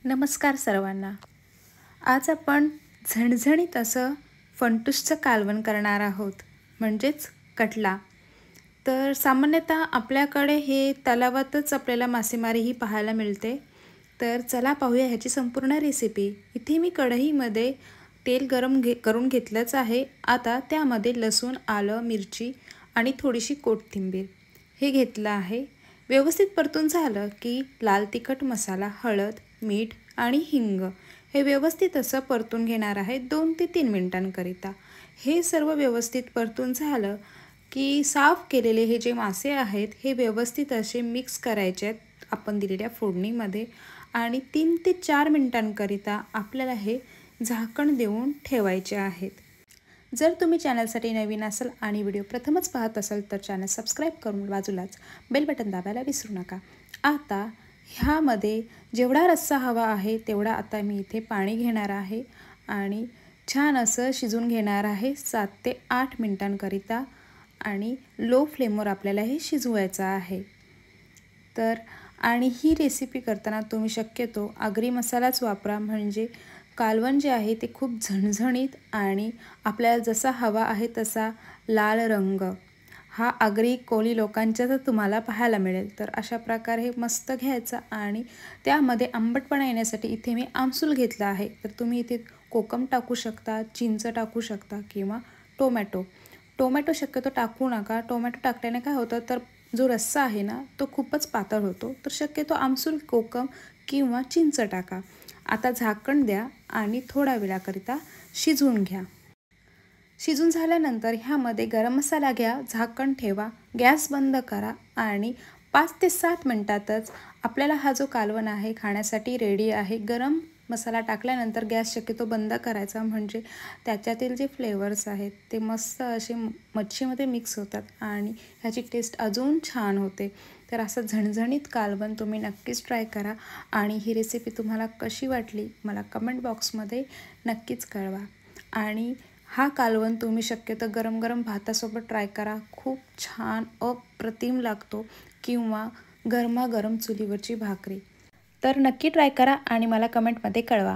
नमस्कार सर्वांना। आज आपण झणझणीत असं फणटूसचं कालवण करणार आहोत, म्हणजेच कटला। तर सामान्यतः आपल्याकडे हे तलावातच आपल्याला मासेमारी ही पाहायला मिळते। तर चला पाहूया ह्याची संपूर्ण रेसिपी। इथे मी कढईमध्ये तेल गरम करून घेतलंच आहे। आता त्यामध्ये लसूण, आलं, मिरची आणि थोडीशी कोथिंबीर हे घेतलं आहे। व्यवस्थित परतून झालं की लाल तिखट मसाला, हळद, मीठ आणि हिंग हे व्यवस्थित असं परतून घेणार आहे 2 ते 3 मिनिटांकरिता। हे सर्व व्यवस्थित परतून झालं की साफ केलेले हे जे मासे आहेत हे व्यवस्थित असे मिक्स करायचे आहेत आपण दिलेल्या फोडणीमध्ये आणि 3 ते 4 मिनिटांकरिता आपल्याला हे झाकण देऊन ठेवायचे आहेत। जर तुम्ही चॅनलसाठी नवीन असाल आणि व्हिडिओ प्रथमच पाहत असाल तर चॅनल सबस्क्राईब करून बाजूलाच बेल बटन दाबायला विसरू नका। आता ह्यामध्ये जेवढा रस्सा हवा आहे तेवढा आता मी इथे पाणी घेणार आहे आणि छान असं शिजून घेणार आहे 7 ते 8 मिनिटांकरिता आणि लो फ्लेमवर आपल्याला हे शिजवायचं आहे। तर आणि ही रेसिपी करताना तुम्ही शक्यतो आगरी मसालाच वापरा, म्हणजे कालवण जे आहे ते खूप झणझणीत आणि आपल्याला जसा हवा आहे तसा लाल रंग हा आगरी कोळी लोकांच्याच तुम्हाला पाहायला मिळेल। तर अशा प्रकारे मस्त घ्यायचा आणि त्यामध्ये आंबटपणा येण्यासाठी इथे मी आमसूल घेतला आहे। तर तुम्ही इथे कोकम टाकू शकता, चिंच टाकू शकता किंवा टोमॅटो शक्यतो टाकू नका। टोमॅटो टाकल्याने काय होतं तर जो रस्सा आहे ना तो खूपच पातळ होतो। तर शक्यतो आमसूल, कोकम किंवा चिंच टाका। आता झाकण द्या आणि थोडा वेळाकरिता शिजवून घ्या। शिजून झाल्यानंतर ह्यामध्ये गरम मसाला घ्या, झाकण ठेवा, गॅस बंद करा आणि 5 ते 7 मिनिटातच आपल्याला हा जो कालवण आहे खाण्यासाठी रेडी आहे। गरम मसाला टाकल्यानंतर गॅस शक्यतो बंद करायचा, म्हणजे त्याच्यातील जे फ्लेवर्स आहेत ते मस्त असे मच्छीमध्ये मिक्स होतात आणि ह्याची टेस्ट अजून छान होते। तर असं झणझणीत कालवण तुम्ही नक्कीच ट्राय करा आणि ही रेसिपी तुम्हाला कशी वाटली मला कमेंट बॉक्समध्ये नक्कीच कळवा। आणि हा कालवण तुम्ही शक्यतो गरम गरम भातासोबत ट्राय करा, खूप छान अप्रतिम लागतो, किंवा गरमागरम चुलीवरची भाकरी। तर नक्की ट्राय करा आणि मला कमेंटमध्ये कळवा।